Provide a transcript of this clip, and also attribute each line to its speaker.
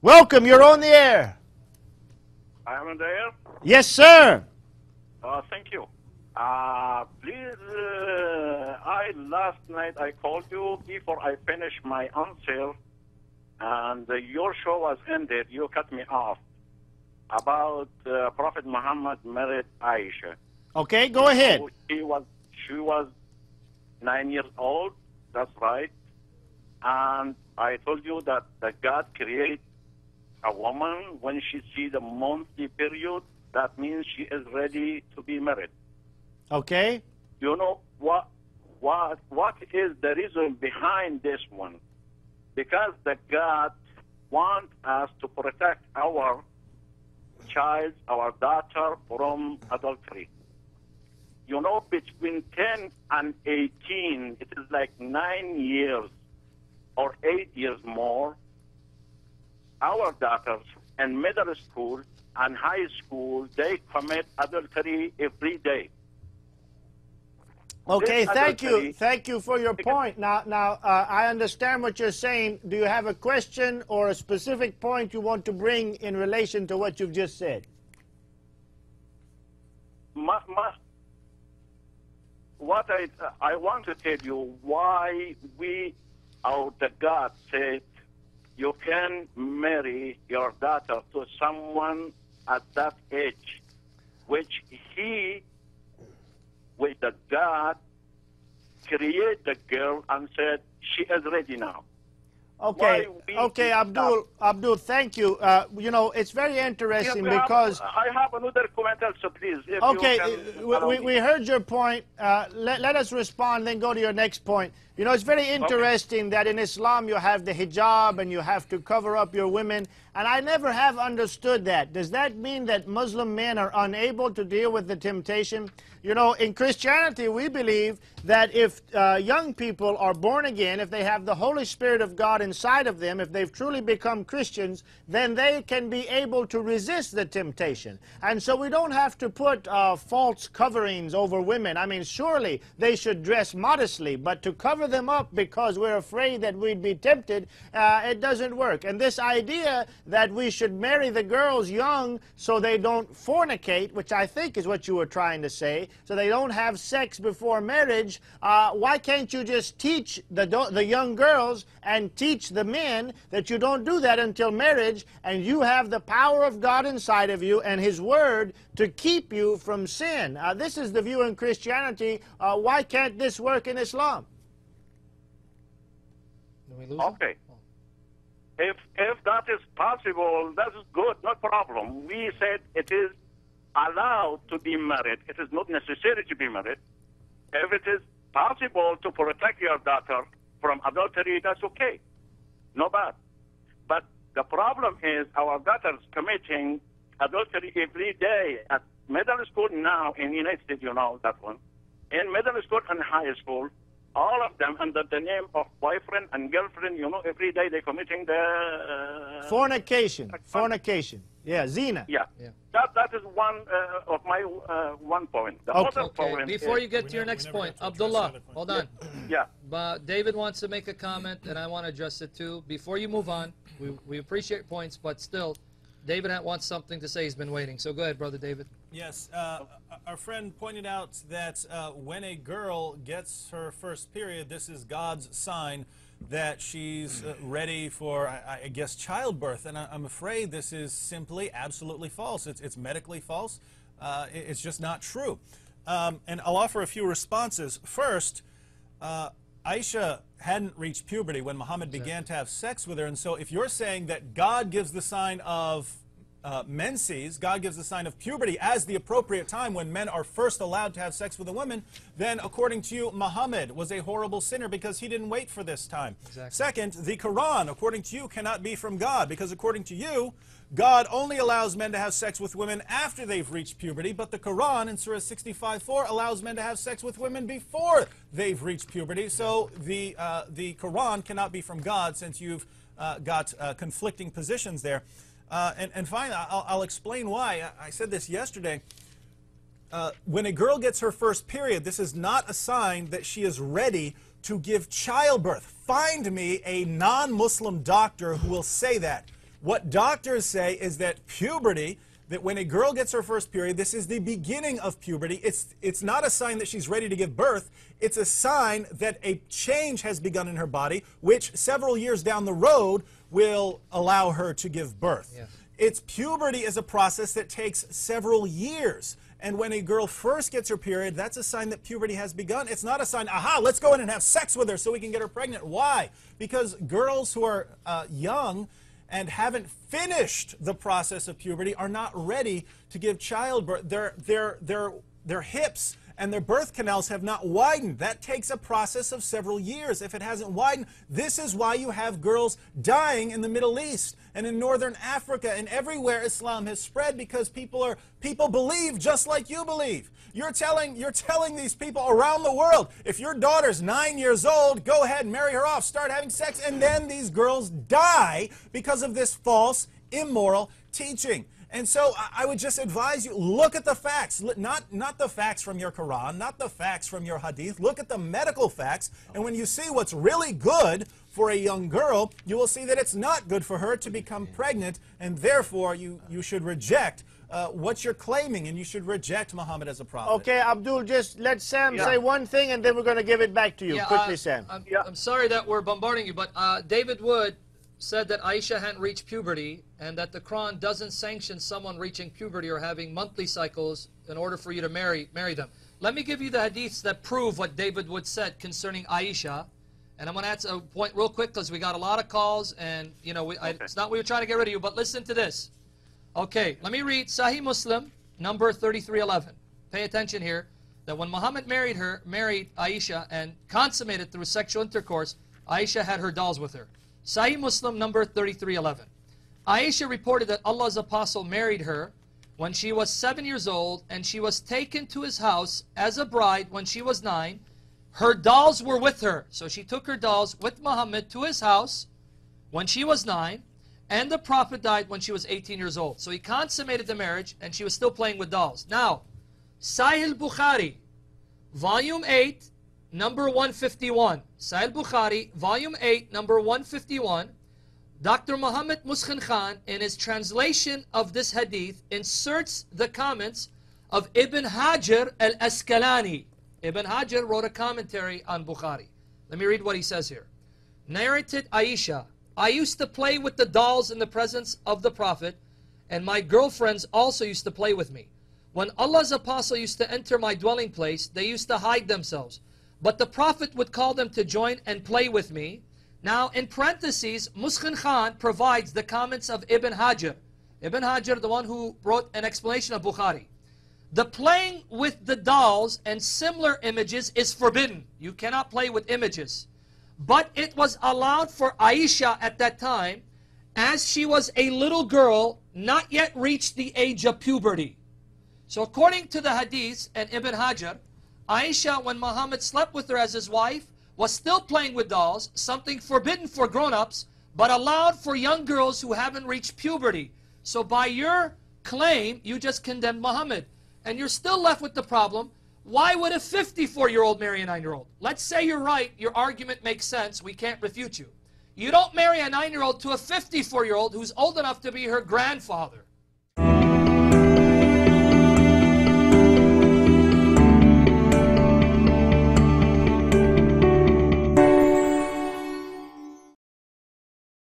Speaker 1: Welcome, you're on the air.
Speaker 2: I am on the air?
Speaker 1: Yes, sir.
Speaker 2: Thank you. Please, last night I called you before I finished my answer, and your show was ended. You cut me off about Prophet Muhammad married Aisha.
Speaker 1: Okay, go ahead.
Speaker 2: So she was 9 years old. That's right. And I told you that God created a woman when she sees the monthly period. That means she is ready to be married.
Speaker 1: Okay.
Speaker 2: You know what is the reason behind this one? Because the God wants us to protect our child, our daughter, from adultery. You know, between 10 and 18, it is like 9 years or 8 years more. Our daughters in middle school and high school, they commit adultery every day.
Speaker 1: Okay, thank you for your point. Now, I understand what you're saying. Do you have a question or a specific point you want to bring in relation to what you've just said?
Speaker 2: What I want to tell you why we, the God said, you can marry your daughter to someone at that age, which with the God, create the girl and said, she is ready now.
Speaker 1: Okay, okay, Abdul, thank you. You know, it's very interesting because...
Speaker 2: I have another comment also, please.
Speaker 1: Okay, we heard your point. Let us respond, then go to your next point. You know, it's very interesting that in Islam you have the hijab and you have to cover up your women, and I never have understood that. Does that mean that Muslim men are unable to deal with the temptation? You know, in Christianity we believe that if young people are born again, if they have the Holy Spirit of God inside of them, if they've truly become Christians, then they can be able to resist the temptation. And so we don't have to put false coverings over women. I mean, surely they should dress modestly, but to cover them up because we're afraid that we'd be tempted, it doesn't work. And this idea that we should marry the girls young so they don't fornicate, which I think is what you were trying to say, so they don't have sex before marriage, why can't you just teach the young girls and teach the men that you don't do that until marriage, and you have the power of God inside of you and His Word to keep you from sin? This is the view in Christianity. Why can't this work in Islam?
Speaker 2: Okay. If that is possible, that is good, no problem. We said it is allowed to be married. It is not necessary to be married. If it is possible to protect your daughter from adultery, that's okay. No bad. But the problem is our daughters committing adultery every day at middle school now in the United States, you know that one. In middle school and high school, all of them under the name of boyfriend and girlfriend, you know, every day they're committing the...
Speaker 1: fornication. Yeah, zina.
Speaker 2: Yeah. That is one of my one point. The other point
Speaker 3: before you get to your next point, Abdullah, hold on.
Speaker 2: Yeah.
Speaker 3: But David wants to make a comment, and I want to address it too. Before you move on, we appreciate points, but still, David wants something to say. He's been waiting. So go ahead, Brother David.
Speaker 4: Yes, our friend pointed out that when a girl gets her first period, this is God's sign that she's ready for, I guess, childbirth. And I'm afraid this is simply absolutely false. It's medically false. It's just not true. And I'll offer a few responses. First, Aisha hadn't reached puberty when Muhammad began to have sex with her. And so if you're saying that God gives the sign of menses, God gives the sign of puberty as the appropriate time when men are first allowed to have sex with a woman, then according to you, Muhammad was a horrible sinner because he didn't wait for this time. Exactly. Second, the Quran, according to you, cannot be from God because according to you, God only allows men to have sex with women after they've reached puberty, but the Quran in Surah 65:4 allows men to have sex with women before they've reached puberty. So the Quran cannot be from God since you've got conflicting positions there. And finally, I'll explain why. I said this yesterday. When a girl gets her first period, this is not a sign that she is ready to give childbirth. Find me a non-Muslim doctor who will say that. What doctors say is that puberty, that when a girl gets her first period, this is the beginning of puberty. It's not a sign that she's ready to give birth. It's a sign that a change has begun in her body, which several years down the road will allow her to give birth.
Speaker 3: Yeah.
Speaker 4: It's puberty is a process that takes several years. And when a girl first gets her period, that's a sign that puberty has begun. It's not a sign, aha, let's go in and have sex with her so we can get her pregnant. Why? Because girls who are young and haven't finished the process of puberty are not ready to give childbirth. Their hips and their birth canals have not widened. That takes a process of several years. If it hasn't widened, this is why you have girls dying in the Middle East and in Northern Africa and everywhere Islam has spread, because people believe just like you believe. You're telling these people around the world, if your daughter's 9 years old, go ahead and marry her off, start having sex, and then these girls die because of this false, immoral teaching. And so I would just advise you, look at the facts, not the facts from your Quran, not the facts from your Hadith. Look at the medical facts, and when you see what's really good for a young girl, you will see that it's not good for her to become pregnant, and therefore you should reject what you're claiming, and you should reject Muhammad as a prophet.
Speaker 1: Okay, Abdul, just let Sam say one thing, and then we're going to give it back to you. Quickly, Sam.
Speaker 3: I'm sorry that we're bombarding you, but David Wood said that Aisha hadn't reached puberty, and that the Quran doesn't sanction someone reaching puberty or having monthly cycles in order for you to marry them. Let me give you the hadiths that prove what David Wood said concerning Aisha, and I'm going to add a point real quick because we got a lot of calls, and you know it's not we were trying to get rid of you, but listen to this. Okay, let me read Sahih Muslim, number 3311. Pay attention here, that when Muhammad married Aisha and consummated through sexual intercourse, Aisha had her dolls with her. Sahih Muslim number 3311. Ayesha reported that Allah's apostle married her when she was 7 years old, and she was taken to his house as a bride when she was 9. Her dolls were with her. So she took her dolls with Muhammad to his house when she was 9, and the Prophet died when she was 18 years old. So he consummated the marriage, and she was still playing with dolls. Now, Sahih Bukhari, volume 8, number 151. Sahih Bukhari, volume 8, number 151. Dr. Muhammad Muskhin Khan, in his translation of this hadith, inserts the comments of Ibn Hajar al-Asqalani. Ibn Hajar wrote a commentary on Bukhari. Let me read what he says here. Narrated Aisha, I used to play with the dolls in the presence of the Prophet, and my girlfriends also used to play with me. When Allah's apostle used to enter my dwelling place, they used to hide themselves. But the Prophet would call them to join and play with me. Now, in parentheses, Muskhin Khan provides the comments of Ibn Hajar. Ibn Hajar, the one who wrote an explanation of Bukhari. The playing with the dolls and similar images is forbidden. You cannot play with images. But it was allowed for Aisha at that time, as she was a little girl, not yet reached the age of puberty. So according to the hadiths and Ibn Hajar, Aisha, when Muhammad slept with her as his wife, was still playing with dolls, something forbidden for grown-ups, but allowed for young girls who haven't reached puberty. So by your claim, you just condemned Muhammad. And you're still left with the problem, why would a 54-year-old marry a 9-year-old? Let's say you're right, your argument makes sense, we can't refute you. You don't marry a 9-year-old to a 54-year-old who's old enough to be her grandfather.